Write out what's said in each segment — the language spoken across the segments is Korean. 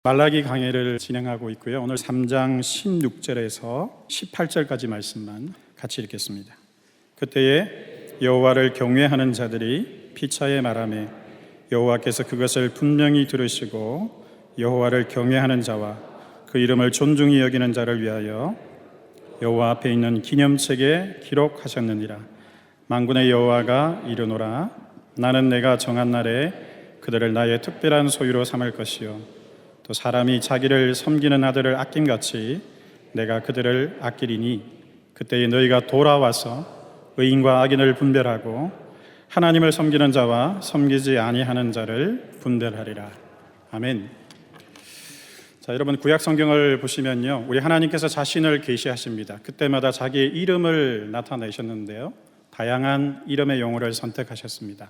말라기 강해를 진행하고 있고요. 오늘 3장 16절에서 18절까지 말씀만 같이 읽겠습니다. 그때에 여호와를 경외하는 자들이 피차에 말하매 여호와께서 그것을 분명히 들으시고 여호와를 경외하는 자와 그 이름을 존중히 여기는 자를 위하여 여호와 앞에 있는 기념책에 기록하셨느니라. 만군의 여호와가 이르노라. 나는 내가 정한 날에 그들을 나의 특별한 소유로 삼을 것이요 또 사람이 자기를 섬기는 아들을 아낌같이 내가 그들을 아끼리니 그때에 너희가 돌아와서 의인과 악인을 분별하고 하나님을 섬기는 자와 섬기지 아니하는 자를 분별하리라. 아멘. 자, 여러분 구약 성경을 보시면요, 우리 하나님께서 자신을 계시하십니다. 그때마다 자기의 이름을 나타내셨는데요, 다양한 이름의 용어를 선택하셨습니다.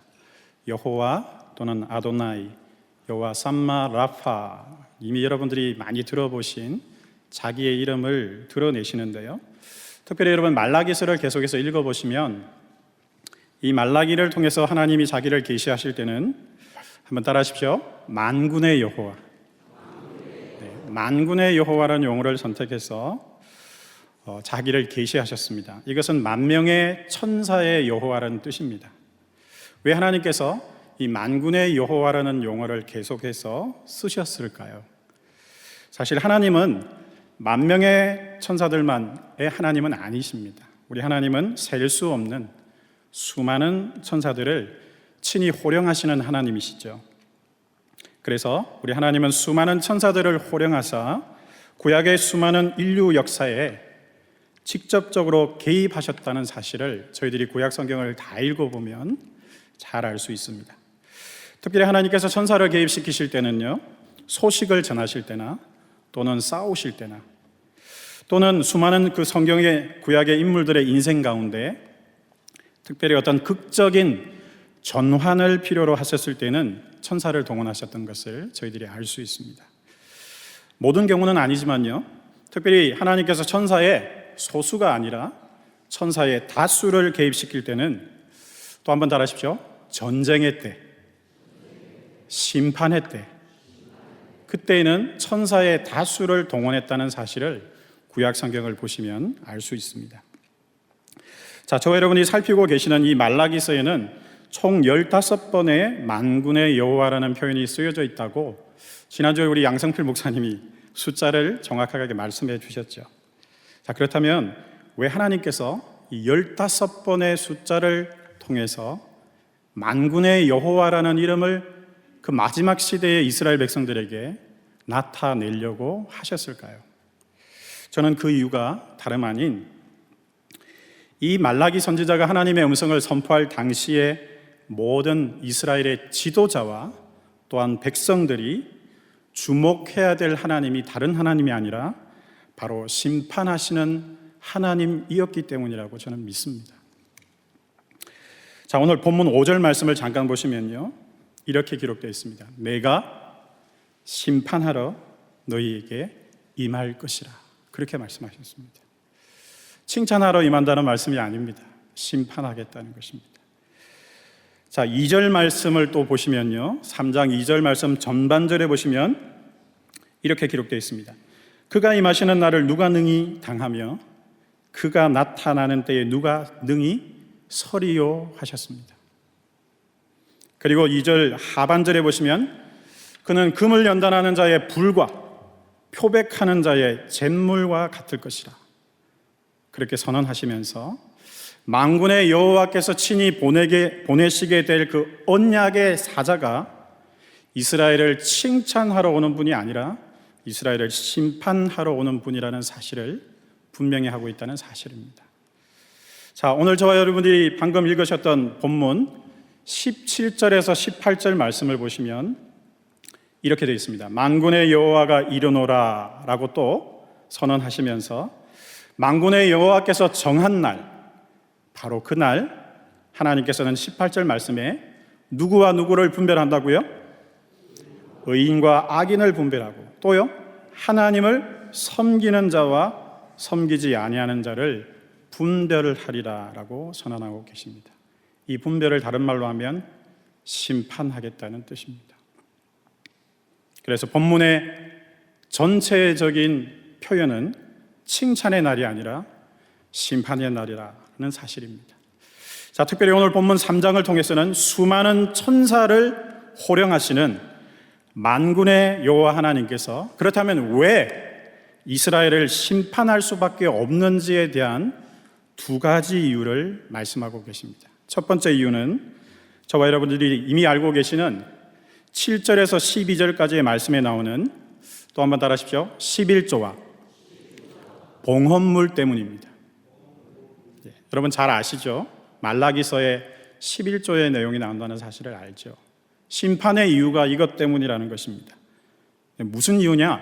여호와 또는 아도나이, 여호와 삼마 라파, 이미 여러분들이 많이 들어보신 자기의 이름을 드러내시는데요, 특별히 여러분 말라기서를 계속해서 읽어보시면 이 말라기를 통해서 하나님이 자기를 계시하실 때는 한번 따라하십시오. 만군의 여호와, 만군의 여호와라는 용어를 선택해서 자기를 계시하셨습니다. 이것은 만명의 천사의 여호와라는 뜻입니다. 왜 하나님께서 이 만군의 여호와라는 용어를 계속해서 쓰셨을까요? 사실 하나님은 만명의 천사들만의 하나님은 아니십니다. 우리 하나님은 셀 수 없는 수많은 천사들을 친히 호령하시는 하나님이시죠. 그래서 우리 하나님은 수많은 천사들을 호령하사 구약의 수많은 인류 역사에 직접적으로 개입하셨다는 사실을 저희들이 구약 성경을 다 읽어보면 잘 알 수 있습니다. 특별히 하나님께서 천사를 개입시키실 때는요, 소식을 전하실 때나 또는 싸우실 때나 또는 수많은 그 성경의 구약의 인물들의 인생 가운데 특별히 어떤 극적인 전환을 필요로 하셨을 때는 천사를 동원하셨던 것을 저희들이 알 수 있습니다. 모든 경우는 아니지만요, 특별히 하나님께서 천사의 소수가 아니라 천사의 다수를 개입시킬 때는 또 한 번 따라하십시오. 전쟁의 때, 심판의 때, 그때에는 천사의 다수를 동원했다는 사실을 구약 성경을 보시면 알 수 있습니다. 자, 저와 여러분이 살피고 계시는 이 말라기서에는 총 15번의 만군의 여호와라는 표현이 쓰여져 있다고 지난주에 우리 양성필 목사님이 숫자를 정확하게 말씀해 주셨죠. 자, 그렇다면 왜 하나님께서 이 15번의 숫자를 통해서 만군의 여호와라는 이름을 그 마지막 시대의 이스라엘 백성들에게 나타내려고 하셨을까요? 저는 그 이유가 다름 아닌 이 말라기 선지자가 하나님의 음성을 선포할 당시에 모든 이스라엘의 지도자와 또한 백성들이 주목해야 될 하나님이 다른 하나님이 아니라 바로 심판하시는 하나님이었기 때문이라고 저는 믿습니다. 자, 오늘 본문 5절 말씀을 잠깐 보시면요, 이렇게 기록되어 있습니다. 내가 심판하러 너희에게 임할 것이라. 그렇게 말씀하셨습니다. 칭찬하러 임한다는 말씀이 아닙니다. 심판하겠다는 것입니다. 자, 2절 말씀을 또 보시면요, 3장 2절 말씀 전반절에 보시면 이렇게 기록되어 있습니다. 그가 임하시는 날을 누가 능히 당하며 그가 나타나는 때에 누가 능히 서리요 하셨습니다. 그리고 2절 하반절에 보시면 그는 금을 연단하는 자의 불과 표백하는 자의 잿물과 같을 것이라. 그렇게 선언하시면서 만군의 여호와께서 친히 보내시게 될 그 언약의 사자가 이스라엘을 칭찬하러 오는 분이 아니라 이스라엘을 심판하러 오는 분이라는 사실을 분명히 하고 있다는 사실입니다. 자, 오늘 저와 여러분들이 방금 읽으셨던 본문 17절에서 18절 말씀을 보시면 이렇게 되어 있습니다. 만군의 여호와가 이르노라 라고 또 선언하시면서 만군의 여호와께서 정한 날, 바로 그날 하나님께서는 18절 말씀에 누구와 누구를 분별한다고요? 의인과 악인을 분별하고 또요, 하나님을 섬기는 자와 섬기지 아니하는 자를 분별하리라 라고 선언하고 계십니다. 이 분별을 다른 말로 하면 심판하겠다는 뜻입니다. 그래서 본문의 전체적인 표현은 칭찬의 날이 아니라 심판의 날이라는 사실입니다. 자, 특별히 오늘 본문 3장을 통해서는 수많은 천사를 호령하시는 만군의 여호와 하나님께서 그렇다면 왜 이스라엘을 심판할 수밖에 없는지에 대한 두 가지 이유를 말씀하고 계십니다. 첫 번째 이유는 저와 여러분들이 이미 알고 계시는 7절에서 12절까지의 말씀에 나오는, 또 한번 따라하십시오, 11조와 봉헌물 때문입니다. 여러분 잘 아시죠? 말라기서의 11조의 내용이 나온다는 사실을 알죠. 심판의 이유가 이것 때문이라는 것입니다. 무슨 이유냐?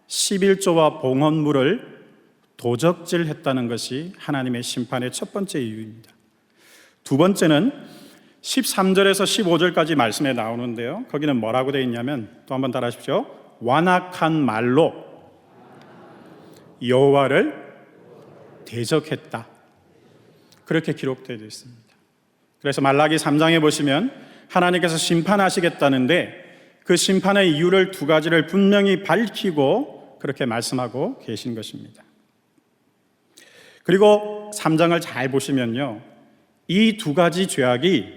11조와 봉헌물을 도적질했다는 것이 하나님의 심판의 첫 번째 이유입니다. 두 번째는 13절에서 15절까지 말씀에 나오는데요, 거기는 뭐라고 되어 있냐면, 또 한번 따라하십시오. 완악한 말로 여호와를 대적했다, 그렇게 기록되어 있습니다. 그래서 말라기 3장에 보시면 하나님께서 심판하시겠다는데 그 심판의 이유를 두 가지를 분명히 밝히고 그렇게 말씀하고 계신 것입니다. 그리고 3장을 잘 보시면요, 이 두 가지 죄악이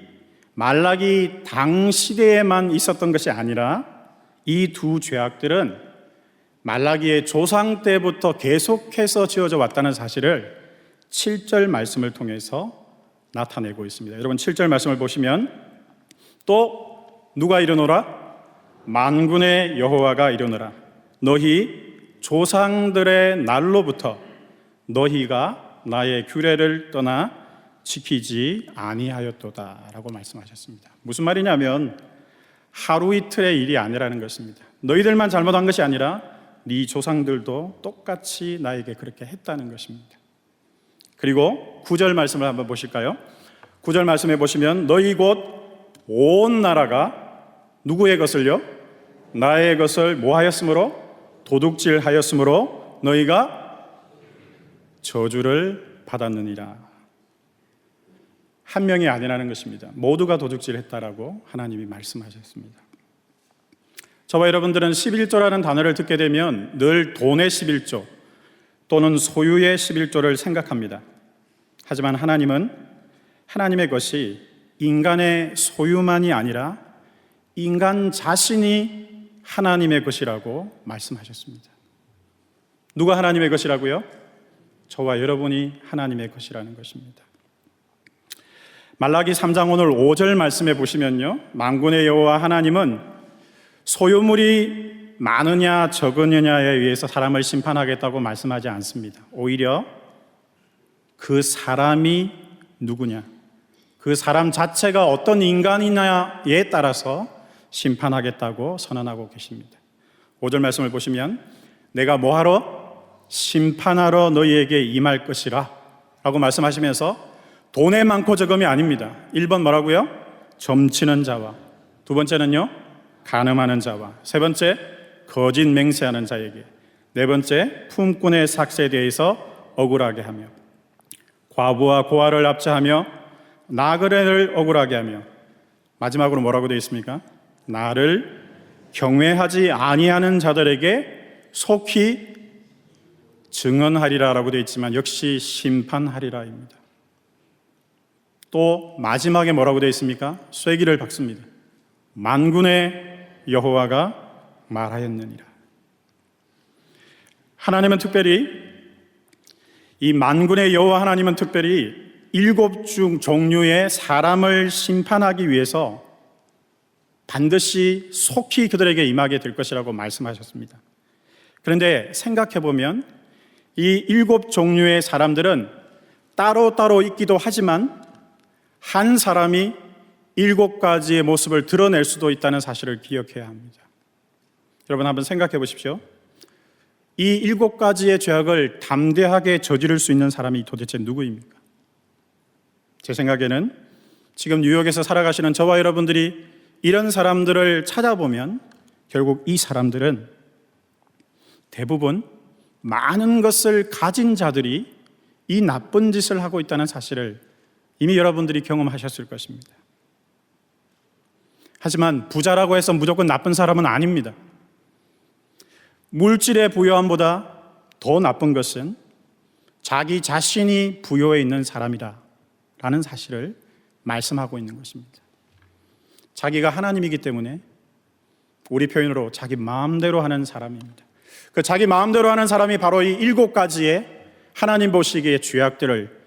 말라기 당 시대에만 있었던 것이 아니라 이 두 죄악들은 말라기의 조상 때부터 계속해서 지어져 왔다는 사실을 7절 말씀을 통해서 나타내고 있습니다. 여러분 7절 말씀을 보시면 또 누가 이르노라? 만군의 여호와가 이르노라. 너희 조상들의 날로부터 너희가 나의 규례를 떠나 지키지 아니하였도다 라고 말씀하셨습니다. 무슨 말이냐면 하루 이틀의 일이 아니라는 것입니다. 너희들만 잘못한 것이 아니라 네 조상들도 똑같이 나에게 그렇게 했다는 것입니다. 그리고 9절 말씀을 한번 보실까요? 9절 말씀해 보시면 너희 곧 온 나라가 누구의 것을요? 나의 것을 뭐 하였으므로? 도둑질하였으므로 너희가 저주를 받았느니라. 한 명이 아니라는 것입니다. 모두가 도둑질했다라고 하나님이 말씀하셨습니다. 저와 여러분들은 11조라는 단어를 듣게 되면 늘 돈의 11조 또는 소유의 11조를 생각합니다. 하지만 하나님은 하나님의 것이 인간의 소유만이 아니라 인간 자신이 하나님의 것이라고 말씀하셨습니다. 누가 하나님의 것이라고요? 저와 여러분이 하나님의 것이라는 것입니다. 말라기 3장 오늘 5절 말씀해 보시면요, 만군의 여호와 하나님은 소유물이 많으냐 적으느냐에 의해서 사람을 심판하겠다고 말씀하지 않습니다. 오히려 그 사람이 누구냐, 그 사람 자체가 어떤 인간이냐에 따라서 심판하겠다고 선언하고 계십니다. 5절 말씀을 보시면 내가 뭐하러? 심판하러 너희에게 임할 것이라 라고 말씀하시면서 돈의 많고 적음이 아닙니다. 1번 뭐라고요? 점치는 자와, 두 번째는요, 간음하는 자와, 세 번째 거짓 맹세하는 자에게, 네 번째 품꾼의 삭세에 대해서 억울하게 하며, 과부와 고아를 압제하며 나그네를 억울하게 하며, 마지막으로 뭐라고 되어 있습니까? 나를 경외하지 아니하는 자들에게 속히 증언하리라 라고 되어 있지만 역시 심판하리라입니다. 또 마지막에 뭐라고 되어 있습니까? 쐐기를 박습니다. 만군의 여호와가 말하였느니라. 하나님은 특별히, 이 만군의 여호와 하나님은 특별히 7 종류의 사람을 심판하기 위해서 반드시 속히 그들에게 임하게 될 것이라고 말씀하셨습니다. 그런데 생각해보면 이 7 종류의 사람들은 따로따로 있기도 하지만 한 사람이 7가지의 모습을 드러낼 수도 있다는 사실을 기억해야 합니다. 여러분 한번 생각해 보십시오. 이 7가지의 죄악을 담대하게 저지를 수 있는 사람이 도대체 누구입니까? 제 생각에는 지금 뉴욕에서 살아가시는 저와 여러분들이 이런 사람들을 찾아보면 결국 이 사람들은 대부분 많은 것을 가진 자들이 이 나쁜 짓을 하고 있다는 사실을 이미 여러분들이 경험하셨을 것입니다. 하지만 부자라고 해서 무조건 나쁜 사람은 아닙니다. 물질의 부요함보다 더 나쁜 것은 자기 자신이 부요해 있는 사람이라는 사실을 말씀하고 있는 것입니다. 자기가 하나님이기 때문에 우리 표현으로 자기 마음대로 하는 사람입니다. 그 자기 마음대로 하는 사람이 바로 이 7가지의 하나님 보시기에 죄악들을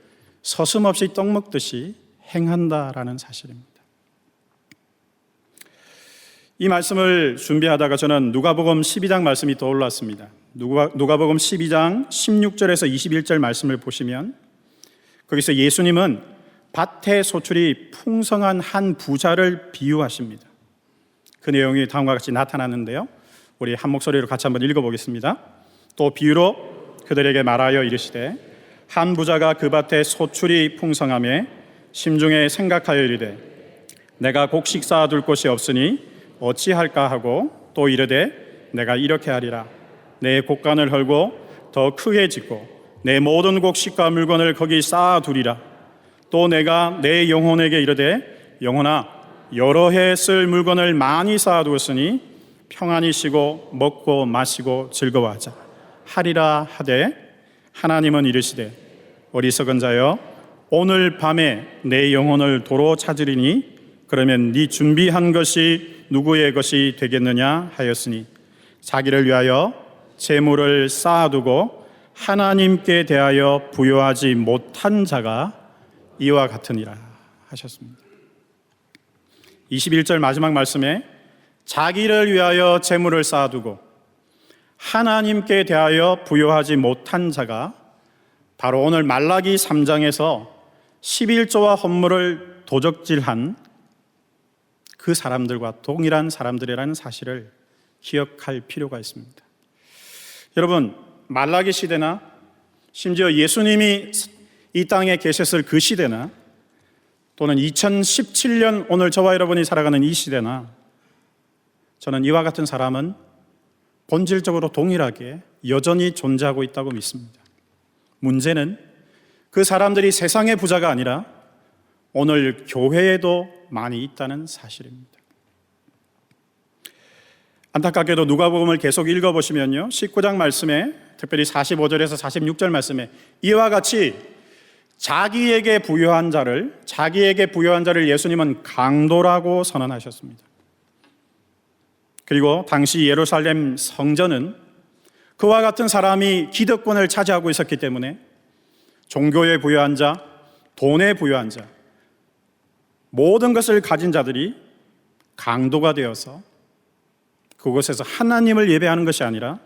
서슴없이 떡 먹듯이 행한다라는 사실입니다. 이 말씀을 준비하다가 저는 누가복음 12장 말씀이 떠올랐습니다. 누가복음 12장 16절에서 21절 말씀을 보시면 거기서 예수님은 밭의 소출이 풍성한 한 부자를 비유하십니다. 그 내용이 다음과 같이 나타나는데요, 우리 한 목소리로 같이 한번 읽어보겠습니다. 또 비유로 그들에게 말하여 이르시되 한 부자가 그 밭에 소출이 풍성함에 심중에 생각하여 이르되 내가 곡식 쌓아둘 곳이 없으니 어찌할까 하고 또 이르되 내가 이렇게 하리라. 내 곡간을 헐고 더 크게 짓고 내 모든 곡식과 물건을 거기 쌓아두리라. 또 내가 내 영혼에게 이르되 영혼아 여러 해 쓸 물건을 많이 쌓아두었으니 평안히 쉬고 먹고 마시고 즐거워하자 하리라 하되 하나님은 이르시되 어리석은 자여 오늘 밤에 내 영혼을 도로 찾으리니 그러면 네 준비한 것이 누구의 것이 되겠느냐 하였으니 자기를 위하여 재물을 쌓아두고 하나님께 대하여 부요하지 못한 자가 이와 같으니라 하셨습니다. 21절 마지막 말씀에 자기를 위하여 재물을 쌓아두고 하나님께 대하여 부요하지 못한 자가 바로 오늘 말라기 3장에서 11조와 헌물을 도적질한 그 사람들과 동일한 사람들이라는 사실을 기억할 필요가 있습니다. 여러분, 말라기 시대나 심지어 예수님이 이 땅에 계셨을 그 시대나 또는 2017년 오늘 저와 여러분이 살아가는 이 시대나 저는 이와 같은 사람은 본질적으로 동일하게 여전히 존재하고 있다고 믿습니다. 문제는 그 사람들이 세상의 부자가 아니라 오늘 교회에도 많이 있다는 사실입니다. 안타깝게도 누가복음을 계속 읽어보시면요, 19장 말씀에 특별히 45절에서 46절 말씀에 이와 같이 자기에게 부요한 자를 예수님은 강도라고 선언하셨습니다. 그리고 당시 예루살렘 성전은 그와 같은 사람이 기득권을 차지하고 있었기 때문에 종교에 부요한 자, 돈에 부요한 자, 모든 것을 가진 자들이 강도가 되어서 그곳에서 하나님을 예배하는 것이 아니라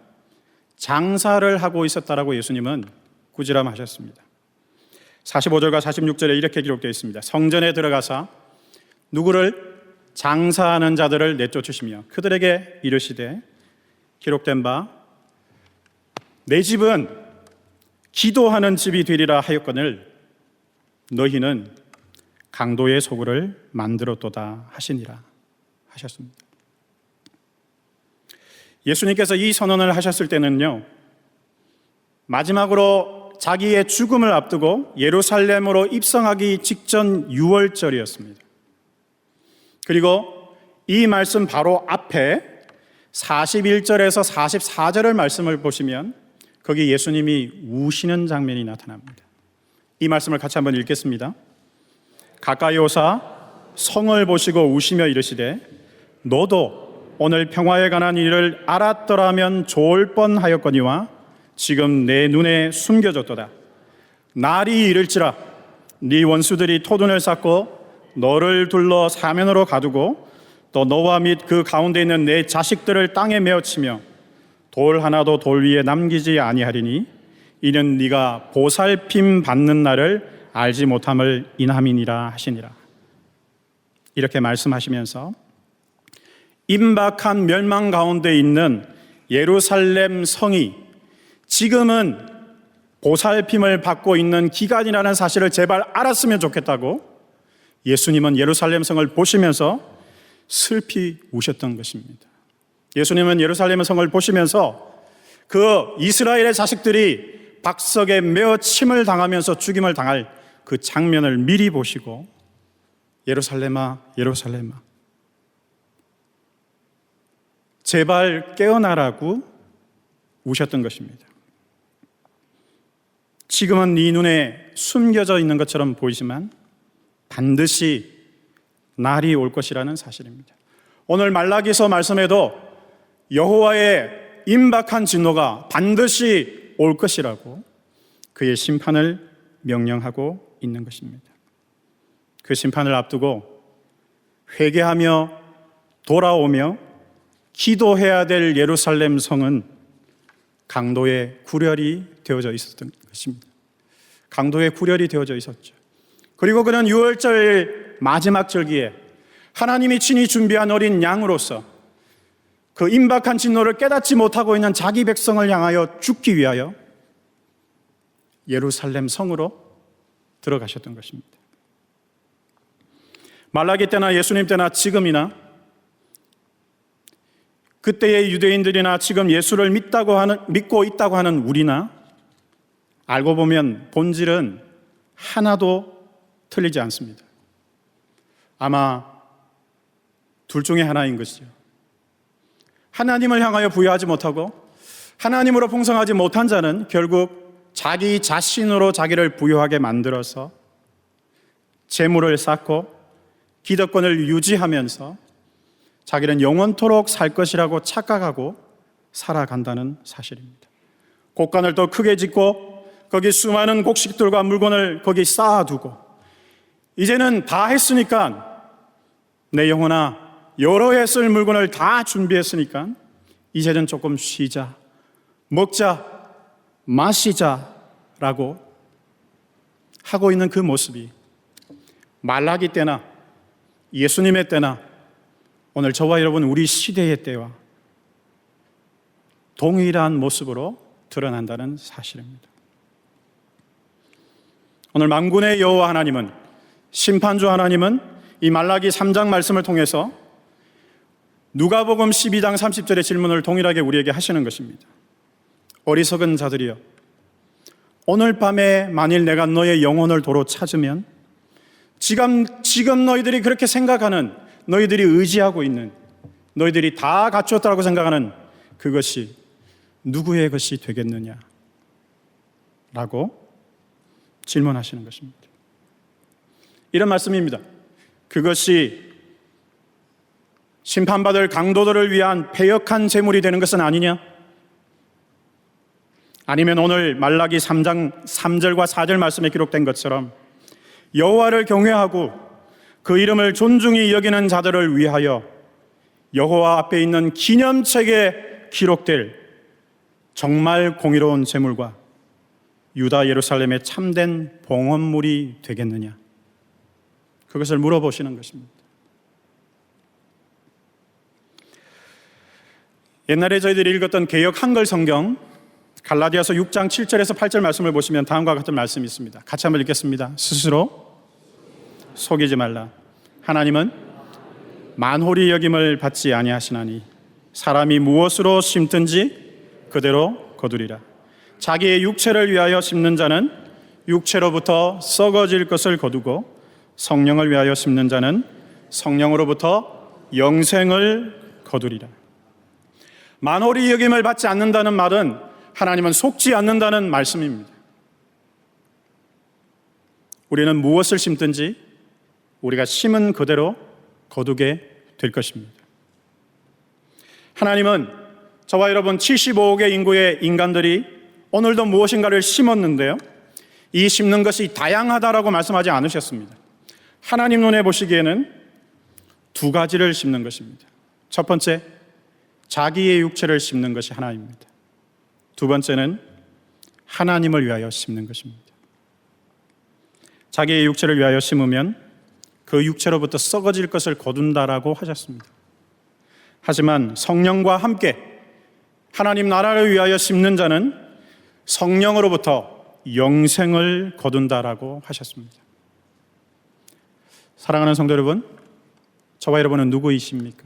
장사를 하고 있었다라고 예수님은 꾸지람하셨습니다. 45절과 46절에 이렇게 기록되어 있습니다. 성전에 들어가사 누구를 장사하는 자들을 내쫓으시며 그들에게 이르시되 기록된 바 내 집은 기도하는 집이 되리라 하였거늘 너희는 강도의 소굴을 만들었도다 하시니라 하셨습니다. 예수님께서 이 선언을 하셨을 때는요, 마지막으로 자기의 죽음을 앞두고 예루살렘으로 입성하기 직전 6월절이었습니다. 그리고 이 말씀 바로 앞에 41절에서 44절의 말씀을 보시면 거기 예수님이 우시는 장면이 나타납니다. 이 말씀을 같이 한번 읽겠습니다. 가까이 오사 성을 보시고 우시며 이르시되 너도 오늘 평화에 관한 일을 알았더라면 좋을 뻔하였거니와 지금 내 눈에 숨겨졌도다. 날이 이를지라 네 원수들이 토둔을 쌓고 너를 둘러 사면으로 가두고 또 너와 및 그 가운데 있는 내 자식들을 땅에 메어치며 돌 하나도 돌 위에 남기지 아니하리니 이는 네가 보살핌 받는 날을 알지 못함을 인함이니라 하시니라. 이렇게 말씀하시면서 임박한 멸망 가운데 있는 예루살렘 성이 지금은 보살핌을 받고 있는 기간이라는 사실을 제발 알았으면 좋겠다고 예수님은 예루살렘 성을 보시면서 슬피 우셨던 것입니다. 예수님은 예루살렘 성을 보시면서 그 이스라엘의 자식들이 박석에 메어 침을 당하면서 죽임을 당할 그 장면을 미리 보시고 예루살렘아 예루살렘아 제발 깨어나라고 우셨던 것입니다. 지금은 네 눈에 숨겨져 있는 것처럼 보이지만 반드시 날이 올 것이라는 사실입니다. 오늘 말라기서 말씀에도 여호와의 임박한 진노가 반드시 올 것이라고 그의 심판을 명령하고 있는 것입니다. 그 심판을 앞두고 회개하며 돌아오며 기도해야 될 예루살렘 성은 강도의 구렬이 되어져 있었던 것입니다. 강도의 구렬이 되어져 있었죠. 그리고 그는 유월절 마지막 절기에 하나님이 친히 준비한 어린 양으로서 그 임박한 진노를 깨닫지 못하고 있는 자기 백성을 향하여 죽기 위하여 예루살렘 성으로 들어가셨던 것입니다. 말라기 때나 예수님 때나 지금이나 그때의 유대인들이나 지금 예수를 믿고 있다고 하는 우리나 알고 보면 본질은 하나도 틀리지 않습니다. 아마 둘 중에 하나인 것이죠. 하나님을 향하여 부여하지 못하고 하나님으로 풍성하지 못한 자는 결국 자기 자신으로 자기를 부여하게 만들어서 재물을 쌓고 기득권을 유지하면서 자기는 영원토록 살 것이라고 착각하고 살아간다는 사실입니다. 곡간을 더 크게 짓고 거기 수많은 곡식들과 물건을 거기 쌓아두고 이제는 다 했으니까 내 영혼아 여러 해 쓸 물건을 다 준비했으니까 이제는 조금 쉬자, 먹자, 마시자라고 하고 있는 그 모습이 말라기 때나 예수님의 때나 오늘 저와 여러분 우리 시대의 때와 동일한 모습으로 드러난다는 사실입니다. 오늘 만군의 여호와 하나님은, 심판주 하나님은 이 말라기 3장 말씀을 통해서 누가복음 12장 30절의 질문을 동일하게 우리에게 하시는 것입니다. 어리석은 자들이여, 오늘 밤에 만일 내가 너의 영혼을 도로 찾으면 지금 너희들이 그렇게 생각하는, 너희들이 의지하고 있는, 너희들이 다 갖추었다고 생각하는 그것이 누구의 것이 되겠느냐? 라고 질문하시는 것입니다. 이런 말씀입니다. 그것이 심판받을 강도들을 위한 패역한 재물이 되는 것은 아니냐? 아니면 오늘 말라기 3장 3절과 4절 말씀에 기록된 것처럼 여호와를 경외하고 그 이름을 존중히 여기는 자들을 위하여 여호와 앞에 있는 기념책에 기록될 정말 공의로운 재물과 유다 예루살렘의 참된 봉헌물이 되겠느냐? 그것을 물어보시는 것입니다. 옛날에 저희들이 읽었던 개역 한글 성경 갈라디아서 6장 7절에서 8절 말씀을 보시면 다음과 같은 말씀이 있습니다. 같이 한번 읽겠습니다. 스스로 속이지 말라. 하나님은 만홀히 여김을 받지 아니하시나니 사람이 무엇으로 심든지 그대로 거두리라. 자기의 육체를 위하여 심는 자는 육체로부터 썩어질 것을 거두고 성령을 위하여 심는 자는 성령으로부터 영생을 거두리라. 만홀히 여김을 받지 않는다는 말은 하나님은 속지 않는다는 말씀입니다. 우리는 무엇을 심든지 우리가 심은 그대로 거두게 될 것입니다. 하나님은 저와 여러분 75억의 인구의 인간들이 오늘도 무엇인가를 심었는데요, 이 심는 것이 다양하다라고 말씀하지 않으셨습니다. 하나님 눈에 보시기에는 두 가지를 심는 것입니다. 첫 번째, 자기의 육체를 심는 것이 하나입니다. 두 번째는 하나님을 위하여 심는 것입니다. 자기의 육체를 위하여 심으면 그 육체로부터 썩어질 것을 거둔다라고 하셨습니다. 하지만 성령과 함께 하나님 나라를 위하여 심는 자는 성령으로부터 영생을 거둔다라고 하셨습니다. 사랑하는 성도 여러분, 저와 여러분은 누구이십니까?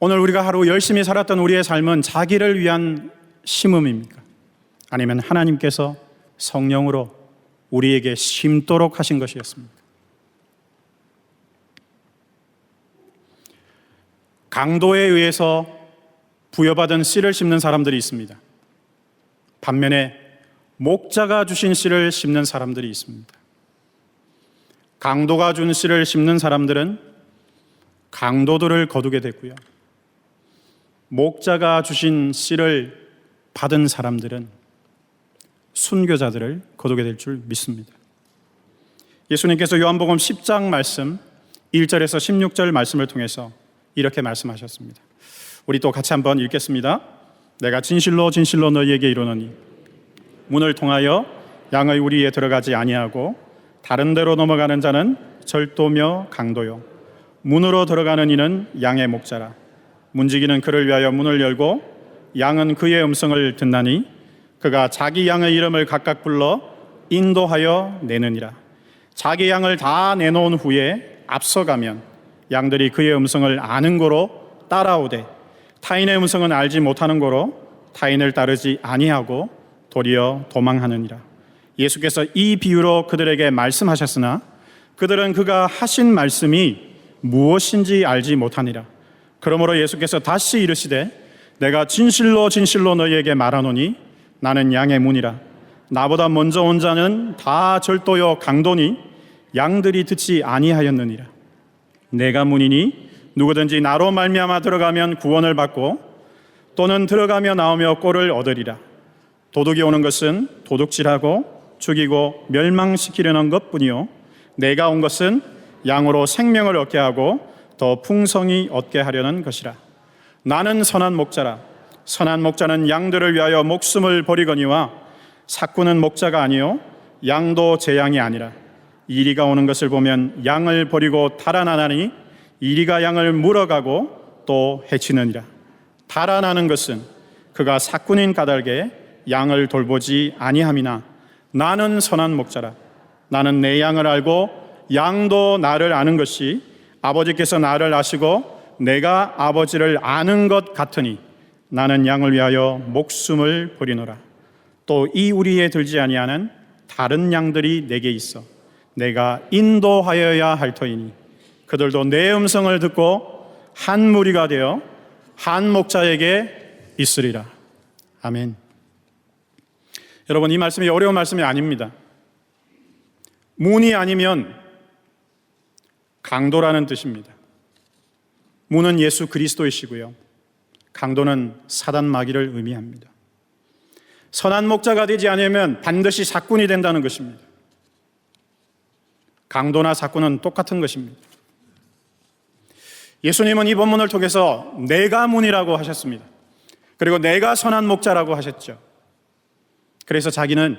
오늘 우리가 하루 열심히 살았던 우리의 삶은 자기를 위한 심음입니까? 아니면 하나님께서 성령으로 우리에게 심도록 하신 것이었습니까? 강도에 의해서 부여받은 씨를 심는 사람들이 있습니다. 반면에 목자가 주신 씨를 심는 사람들이 있습니다. 강도가 준 씨를 심는 사람들은 강도들을 거두게 됐고요. 목자가 주신 씨를 받은 사람들은 순교자들을 거두게 될 줄 믿습니다. 예수님께서 요한복음 10장 말씀 1절에서 16절 말씀을 통해서 이렇게 말씀하셨습니다. 우리 또 같이 한번 읽겠습니다. 내가 진실로 진실로 너희에게 이르노니 문을 통하여 양의 우리에 들어가지 아니하고 다른 데로 넘어가는 자는 절도며 강도요 문으로 들어가는 이는 양의 목자라. 문지기는 그를 위하여 문을 열고 양은 그의 음성을 듣나니 그가 자기 양의 이름을 각각 불러 인도하여 내느니라. 자기 양을 다 내놓은 후에 앞서가면 양들이 그의 음성을 아는 고로 따라오되 타인의 음성은 알지 못하는 고로 타인을 따르지 아니하고 도리어 도망하느니라. 예수께서 이 비유로 그들에게 말씀하셨으나 그들은 그가 하신 말씀이 무엇인지 알지 못하니라. 그러므로 예수께서 다시 이르시되 내가 진실로 진실로 너희에게 말하노니 나는 양의 문이라. 나보다 먼저 온 자는 다 절도요 강도니 양들이 듣지 아니하였느니라. 내가 문이니 누구든지 나로 말미암아 들어가면 구원을 받고 또는 들어가며 나오며 꼴을 얻으리라. 도둑이 오는 것은 도둑질하고 죽이고 멸망시키려는 것뿐이요 내가 온 것은 양으로 생명을 얻게 하고 더 풍성히 얻게 하려는 것이라. 나는 선한 목자라. 선한 목자는 양들을 위하여 목숨을 버리거니와 삭구는 목자가 아니요 양도 제 양이 아니라. 이리가 오는 것을 보면 양을 버리고 달아나나니 이리가 양을 물어가고 또 해치느니라. 달아나는 것은 그가 삭군인 까닭에 양을 돌보지 아니함이나 나는 선한 목자라. 나는 내 양을 알고 양도 나를 아는 것이 아버지께서 나를 아시고 내가 아버지를 아는 것 같으니 나는 양을 위하여 목숨을 버리노라. 또 이 우리에 들지 아니하는 다른 양들이 내게 있어 내가 인도하여야 할 터이니 그들도 내 음성을 듣고 한 무리가 되어 한 목자에게 있으리라. 아멘. 여러분, 이 말씀이 어려운 말씀이 아닙니다. 문이 아니면 강도라는 뜻입니다. 문은 예수 그리스도이시고요, 강도는 사단 마귀를 의미합니다. 선한 목자가 되지 않으면 반드시 삭군이 된다는 것입니다. 강도나 삭군은 똑같은 것입니다. 예수님은 이 본문을 통해서 내가 문이라고 하셨습니다. 그리고 내가 선한 목자라고 하셨죠. 그래서 자기는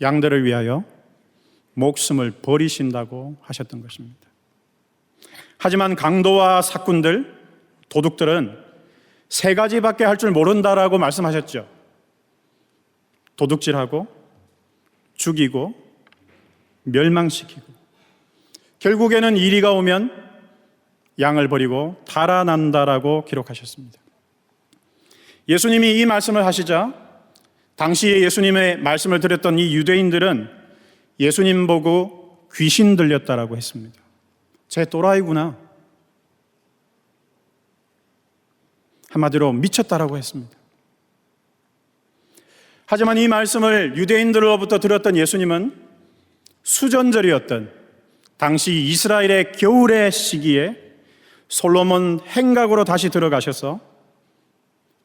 양들을 위하여 목숨을 버리신다고 하셨던 것입니다. 하지만 강도와 삭군들, 도둑들은 세 가지밖에 할 줄 모른다라고 말씀하셨죠. 도둑질하고 죽이고 멸망시키고 결국에는 이리가 오면 양을 버리고 달아난다라고 기록하셨습니다. 예수님이 이 말씀을 하시자 당시에 예수님의 말씀을 들었던 이 유대인들은 예수님 보고 귀신 들렸다라고 했습니다. 쟤 또라이구나. 한마디로 미쳤다라고 했습니다. 하지만 이 말씀을 유대인들로부터 들었던 예수님은 수전절이었던 당시 이스라엘의 겨울의 시기에 솔로몬 행각으로 다시 들어가셔서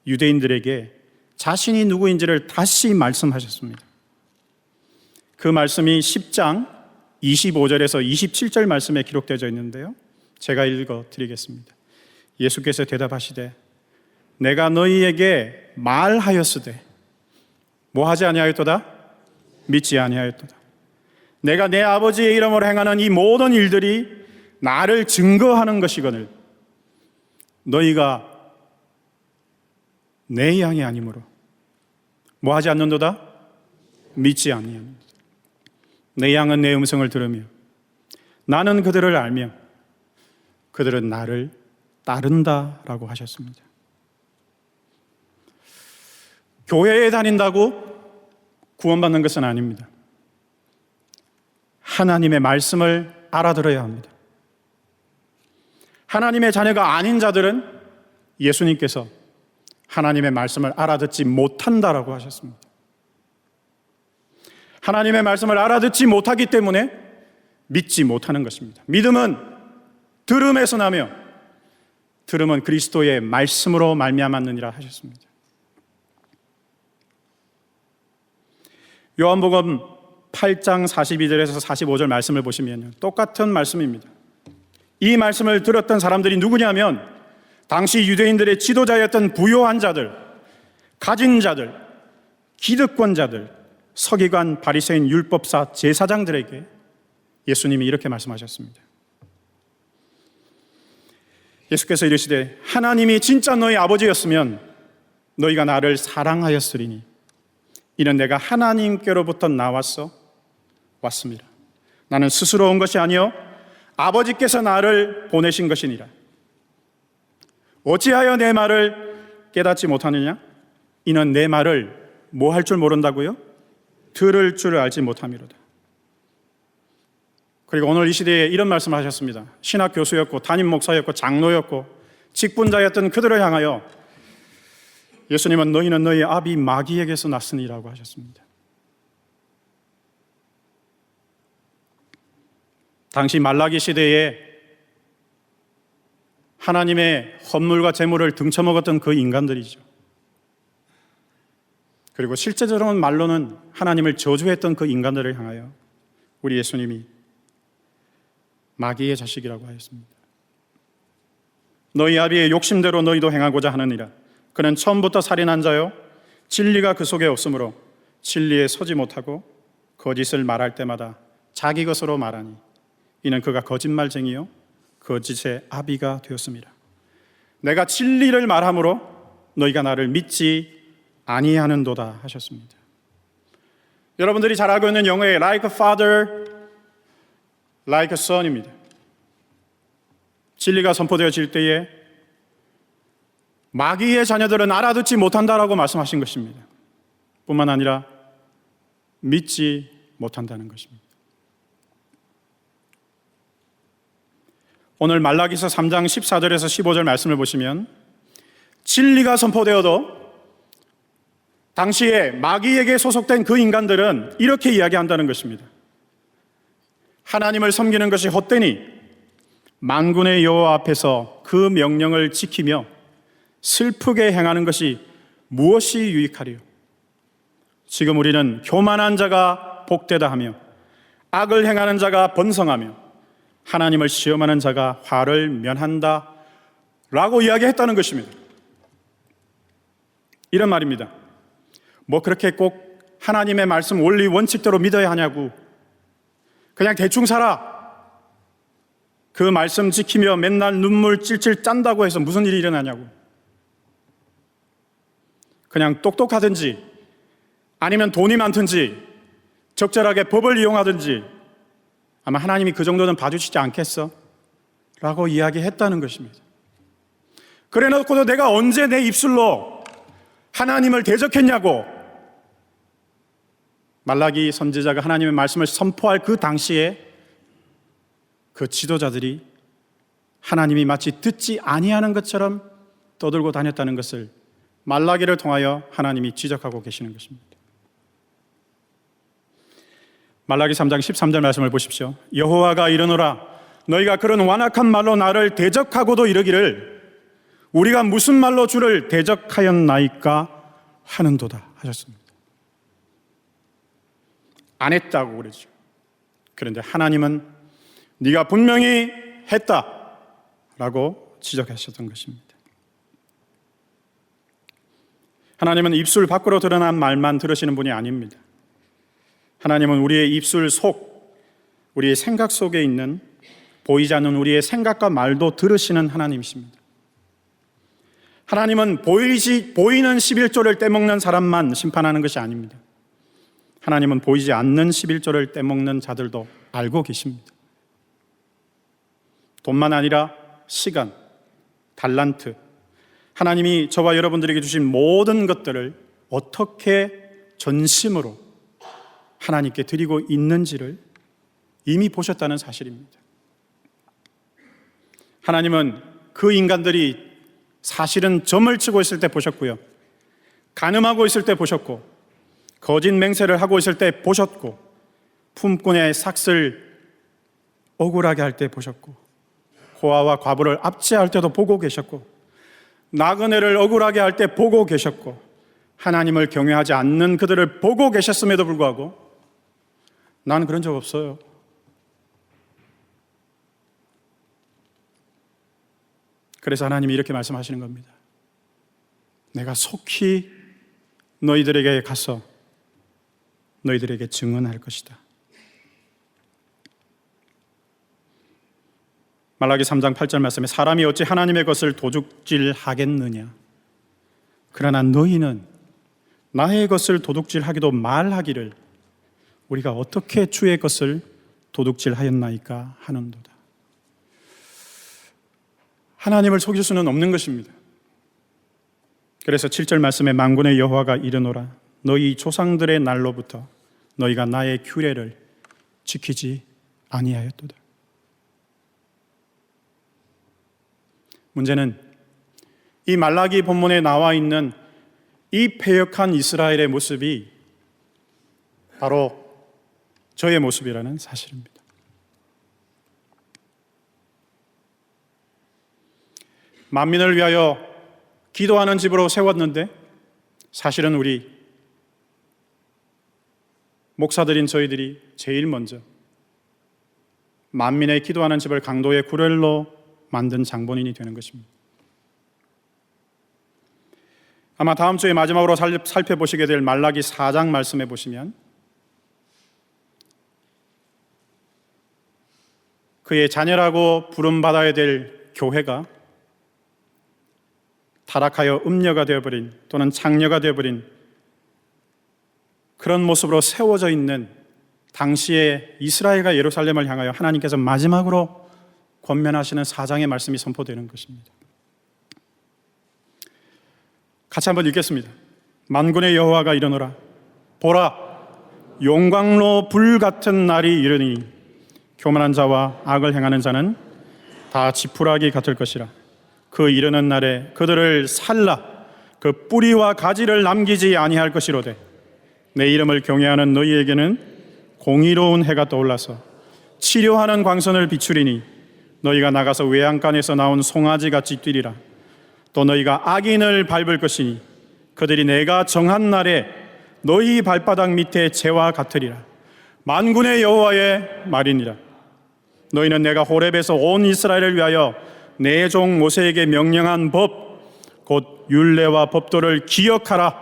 유대인들에게 자신이 누구인지를 다시 말씀하셨습니다. 그 말씀이 10장 25절에서 27절 말씀에 기록되어 있는데요, 제가 읽어 드리겠습니다. 예수께서 대답하시되 내가 너희에게 말하였으되 뭐 하지 아니하였도다? 믿지 아니하였도다. 내가 내 아버지의 이름으로 행하는 이 모든 일들이 나를 증거하는 것이거늘 너희가 내 양이 아니므로 뭐 하지 않는도다? 믿지 아니하는도다. 내 양은 내 음성을 들으며 나는 그들을 알며 그들은 나를 따른다라고 하셨습니다. 교회에 다닌다고 구원받는 것은 아닙니다. 하나님의 말씀을 알아들어야 합니다. 하나님의 자녀가 아닌 자들은 예수님께서 하나님의 말씀을 알아듣지 못한다라고 하셨습니다. 하나님의 말씀을 알아듣지 못하기 때문에 믿지 못하는 것입니다. 믿음은 들음에서 나며 들음은 그리스도의 말씀으로 말미암았느니라 하셨습니다. 요한복음 8장 42절에서 45절 말씀을 보시면 똑같은 말씀입니다. 이 말씀을 들었던 사람들이 누구냐면 당시 유대인들의 지도자였던 부요한 자들, 가진 자들, 기득권자들, 서기관, 바리새인, 율법사, 제사장들에게 예수님이 이렇게 말씀하셨습니다. 예수께서 이르시되 하나님이 진짜 너희 아버지였으면 너희가 나를 사랑하였으리니 이는 내가 하나님께로부터 왔습니다. 나는 스스로 온 것이 아니요 아버지께서 나를 보내신 것이니라. 어찌하여 내 말을 깨닫지 못하느냐? 이는 내 말을 뭐 할 줄 모른다고요? 들을 줄 알지 못함이로다. 그리고 오늘 이 시대에 이런 말씀을 하셨습니다. 신학 교수였고 담임 목사였고 장로였고 직분자였던 그들을 향하여 예수님은 너희는 너희 아비 마귀에게서 났으니라고 하셨습니다. 당시 말라기 시대에 하나님의 헌물과 제물을 등쳐먹었던 그 인간들이죠. 그리고 실제적으로는 말로는 하나님을 저주했던 그 인간들을 향하여 우리 예수님이 마귀의 자식이라고 하였습니다. 너희 아비의 욕심대로 너희도 행하고자 하느니라. 그는 처음부터 살인한 자요 진리가 그 속에 없으므로 진리에 서지 못하고 거짓을 말할 때마다 자기 것으로 말하니 이는 그가 거짓말쟁이요 거짓의 아비가 되었습니다. 내가 진리를 말함으로 너희가 나를 믿지 아니하는도다 하셨습니다. 여러분들이 잘 알고 있는 영어의 like a father, like a son입니다. 진리가 선포되어질 때에 마귀의 자녀들은 알아듣지 못한다라고 말씀하신 것입니다. 뿐만 아니라 믿지 못한다는 것입니다. 오늘 말라기서 3장 14절에서 15절 말씀을 보시면 진리가 선포되어도 당시에 마귀에게 소속된 그 인간들은 이렇게 이야기한다는 것입니다. 하나님을 섬기는 것이 헛되니 만군의 여호와 앞에서 그 명령을 지키며 슬프게 행하는 것이 무엇이 유익하리요? 지금 우리는 교만한 자가 복되다 하며 악을 행하는 자가 번성하며 하나님을 시험하는 자가 화를 면한다 라고 이야기했다는 것입니다. 이런 말입니다. 뭐 그렇게 꼭 하나님의 말씀 원리 원칙대로 믿어야 하냐고, 그냥 대충 살아, 그 말씀 지키며 맨날 눈물 찔찔 짠다고 해서 무슨 일이 일어나냐고, 그냥 똑똑하든지 아니면 돈이 많든지 적절하게 법을 이용하든지 아마 하나님이 그 정도는 봐주시지 않겠어? 라고 이야기했다는 것입니다. 그래 놓고도 내가 언제 내 입술로 하나님을 대적했냐고, 말라기 선지자가 하나님의 말씀을 선포할 그 당시에 그 지도자들이 하나님이 마치 듣지 아니하는 것처럼 떠들고 다녔다는 것을 말라기를 통하여 하나님이 지적하고 계시는 것입니다. 말라기 3장 13절 말씀을 보십시오. 여호와가 이르노라 너희가 그런 완악한 말로 나를 대적하고도 이르기를 우리가 무슨 말로 주를 대적하였나이까 하는도다 하셨습니다. 안 했다고 그러죠. 그런데 하나님은 네가 분명히 했다라고 지적하셨던 것입니다. 하나님은 입술 밖으로 드러난 말만 들으시는 분이 아닙니다. 하나님은 우리의 입술 속, 우리의 생각 속에 있는 보이지 않는 우리의 생각과 말도 들으시는 하나님이십니다. 하나님은 보이는 11조를 떼먹는 사람만 심판하는 것이 아닙니다. 하나님은 보이지 않는 11조를 떼먹는 자들도 알고 계십니다. 돈만 아니라 시간, 달란트, 하나님이 저와 여러분들에게 주신 모든 것들을 어떻게 전심으로 하나님께 드리고 있는지를 이미 보셨다는 사실입니다. 하나님은 그 인간들이 사실은 점을 치고 있을 때 보셨고요. 간음하고 있을 때 보셨고, 거짓 맹세를 하고 있을 때 보셨고, 품꾼의 삭슬 억울하게 할 때 보셨고, 고아와 과부를 압제할 때도 보고 계셨고, 나그네를 억울하게 할 때 보고 계셨고, 하나님을 경외하지 않는 그들을 보고 계셨음에도 불구하고 나는 그런 적 없어요. 그래서 하나님이 이렇게 말씀하시는 겁니다. 내가 속히 너희들에게 가서 너희들에게 증언할 것이다. 말라기 3장 8절 말씀에 사람이 어찌 하나님의 것을 도둑질하겠느냐. 그러나 너희는 나의 것을 도둑질하기도 말하기를 우리가 어떻게 주의 것을 도둑질하였나이까 하는도다. 하나님을 속일 수는 없는 것입니다. 그래서 7절 말씀에 만군의 여호와가 이르노라 너희 조상들의 날로부터 너희가 나의 규례를 지키지 아니하였도다. 문제는 이 말라기 본문에 나와 있는 이 패역한 이스라엘의 모습이 바로 저의 모습이라는 사실입니다. 만민을 위하여 기도하는 집으로 세웠는데 사실은 우리 목사들인 저희들이 제일 먼저 만민의 기도하는 집을 강도의 구렐로 만든 장본인이 되는 것입니다. 아마 다음 주에 마지막으로 살펴보시게 될 말라기 4장 말씀에 보시면 그의 자녀라고 부름받아야 될 교회가 타락하여 음녀가 되어버린 또는 창녀가 되어버린 그런 모습으로 세워져 있는 당시에 이스라엘과 예루살렘을 향하여 하나님께서 마지막으로 권면하시는 4장의 말씀이 선포되는 것입니다. 같이 한번 읽겠습니다. 만군의 여호와가 이르노라 보라 용광로 불같은 날이 이르니 교만한 자와 악을 행하는 자는 다 지푸라기 같을 것이라. 그 이르는 날에 그들을 살라 그 뿌리와 가지를 남기지 아니할 것이로되 내 이름을 경외하는 너희에게는 공의로운 해가 떠올라서 치료하는 광선을 비추리니 너희가 나가서 외양간에서 나온 송아지같이 뛰리라. 또 너희가 악인을 밟을 것이니 그들이 내가 정한 날에 너희 발바닥 밑에 재와 같으리라. 만군의 여호와의 말이니라. 너희는 내가 호렙에서 온 이스라엘을 위하여 내 종 모세에게 명령한 법 곧 율례와 법도를 기억하라.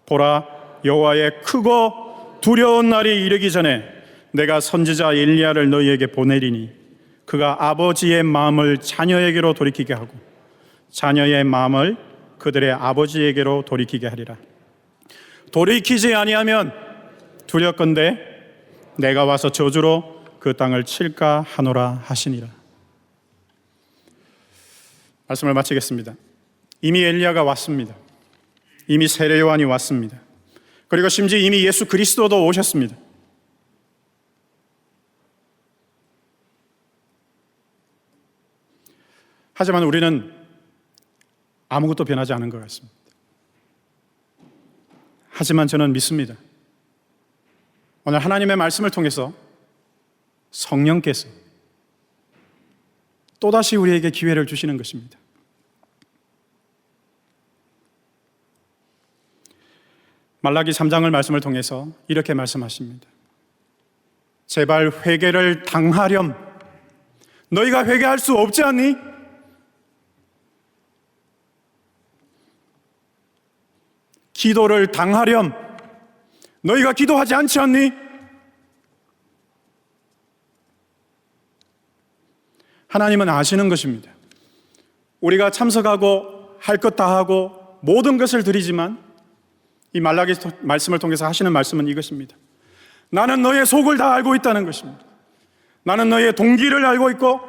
보라 여호와의 크고 두려운 날이 이르기 전에 내가 선지자 엘리야를 너희에게 보내리니 그가 아버지의 마음을 자녀에게로 돌이키게 하고 자녀의 마음을 그들의 아버지에게로 돌이키게 하리라. 돌이키지 아니하면 두렵건대 내가 와서 저주로 그 땅을 칠까 하노라 하시니라. 말씀을 마치겠습니다. 이미 엘리야가 왔습니다. 이미 세례 요한이 왔습니다. 그리고 심지어 이미 예수 그리스도도 오셨습니다. 하지만 우리는 아무것도 변하지 않은 것 같습니다. 하지만 저는 믿습니다. 오늘 하나님의 말씀을 통해서 성령께서 또다시 우리에게 기회를 주시는 것입니다. 말라기 3장을 말씀을 통해서 이렇게 말씀하십니다. 제발 회개를 당하렴. 너희가 회개할 수 없지 않니? 기도를 당하렴. 너희가 기도하지 않지 않니? 하나님은 아시는 것입니다. 우리가 참석하고 할 것 다 하고 모든 것을 드리지만 이 말라기 말씀을 통해서 하시는 말씀은 이것입니다. 나는 너의 속을 다 알고 있다는 것입니다. 나는 너의 동기를 알고 있고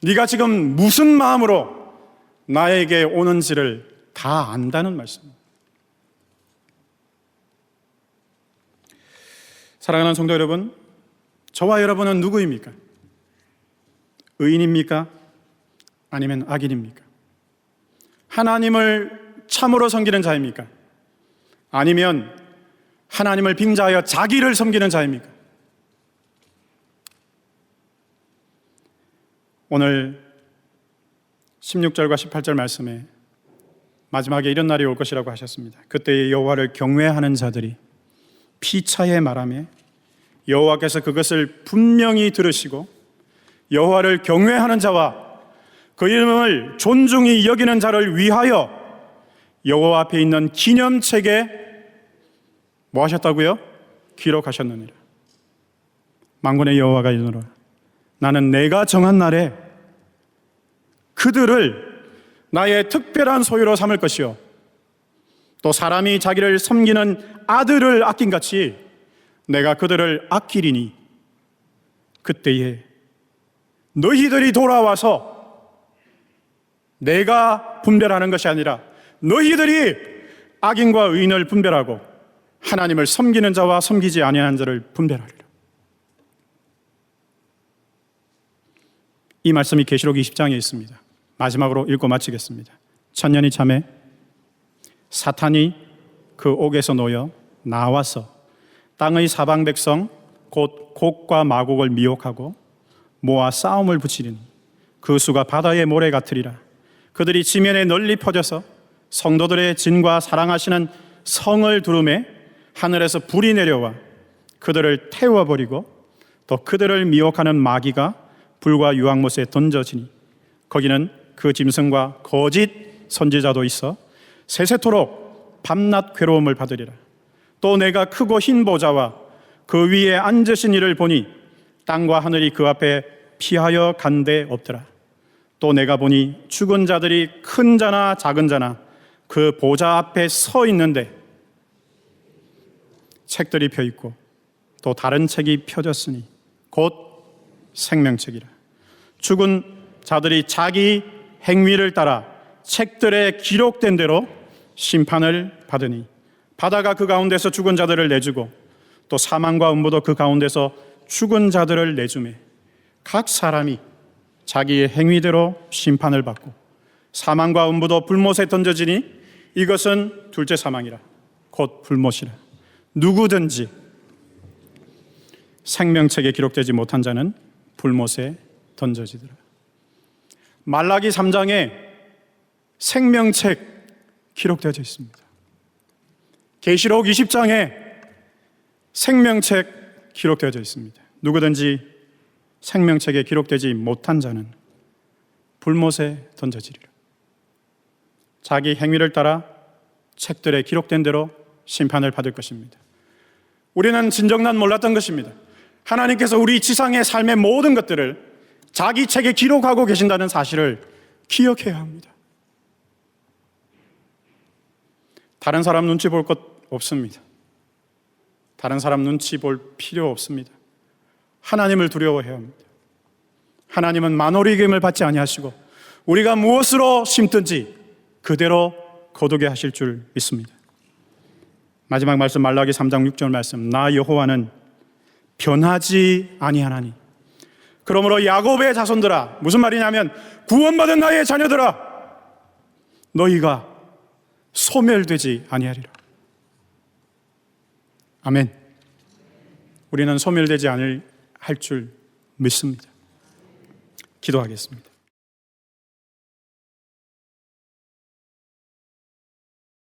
네가 지금 무슨 마음으로 나에게 오는지를 다 안다는 말씀입니다. 사랑하는 성도 여러분, 저와 여러분은 누구입니까? 의인입니까? 아니면 악인입니까? 하나님을 참으로 섬기는 자입니까? 아니면 하나님을 빙자하여 자기를 섬기는 자입니까? 오늘 16절과 18절 말씀에 마지막에 이런 날이 올 것이라고 하셨습니다. 그때 여호와를 경외하는 자들이 피차에 말하며 여호와께서 그것을 분명히 들으시고 여호와를 경외하는 자와 그 이름을 존중히 여기는 자를 위하여 여호와 앞에 있는 기념책에 뭐 하셨다고요? 기록하셨느니라. 만군의 여호와가 이르노라. 나는 내가 정한 날에 그들을 나의 특별한 소유로 삼을 것이요 또 사람이 자기를 섬기는 아들을 아낀 같이 내가 그들을 아끼리니 그때에 너희들이 돌아와서 내가 분별하는 것이 아니라 너희들이 악인과 의인을 분별하고 하나님을 섬기는 자와 섬기지 아니하는 자를 분별하리라. 이 말씀이 계시록 20장에 있습니다. 마지막으로 읽고 마치겠습니다. 천년이 참에 사탄이 그 옥에서 놓여 나와서 땅의 사방 백성 곧 곡과 마곡을 미혹하고 모아 싸움을 붙이리니 그 수가 바다의 모래 같으리라. 그들이 지면에 널리 퍼져서 성도들의 진과 사랑하시는 성을 두루매 하늘에서 불이 내려와 그들을 태워버리고 또 그들을 미혹하는 마귀가 불과 유황못에 던져지니 거기는 그 짐승과 거짓 선지자도 있어 세세토록 밤낮 괴로움을 받으리라. 또 내가 크고 흰 보좌와 그 위에 앉으신 이를 보니 땅과 하늘이 그 앞에 피하여 간 데 없더라. 또 내가 보니 죽은 자들이 큰 자나 작은 자나 그 보좌 앞에 서 있는데 책들이 펴 있고 또 다른 책이 펴졌으니 곧 생명책이라. 죽은 자들이 자기 행위를 따라 책들에 기록된 대로 심판을 받으니 바다가 그 가운데서 죽은 자들을 내주고 또 사망과 음부도 그 가운데서 죽은 자들을 내주매 각 사람이 자기의 행위대로 심판을 받고 사망과 음부도 불못에 던져지니 이것은 둘째 사망이라 곧 불못이라. 누구든지 생명책에 기록되지 못한 자는 불못에 던져지더라. 말라기 3장에 생명책 기록되어져 있습니다. 계시록 20장에 생명책 기록되어져 있습니다. 누구든지 생명책에 기록되지 못한 자는 불못에 던져지리라. 자기 행위를 따라 책들에 기록된 대로 심판을 받을 것입니다. 우리는 진정난 몰랐던 것입니다. 하나님께서 우리 지상의 삶의 모든 것들을 자기 책에 기록하고 계신다는 사실을 기억해야 합니다. 다른 사람 눈치 볼 것 없습니다. 다른 사람 눈치 볼 필요 없습니다. 하나님을 두려워해야 합니다. 하나님은 만오리김을 받지 아니하시고 우리가 무엇으로 심든지 그대로 거두게 하실 줄 믿습니다. 마지막 말씀 말라기 3장 6절 말씀. 나 여호와는 변하지 아니하나니 그러므로 야곱의 자손들아, 무슨 말이냐면 구원받은 나의 자녀들아, 너희가 소멸되지 아니하리라. 아멘. 우리는 소멸되지 않을 할 줄 믿습니다. 기도하겠습니다.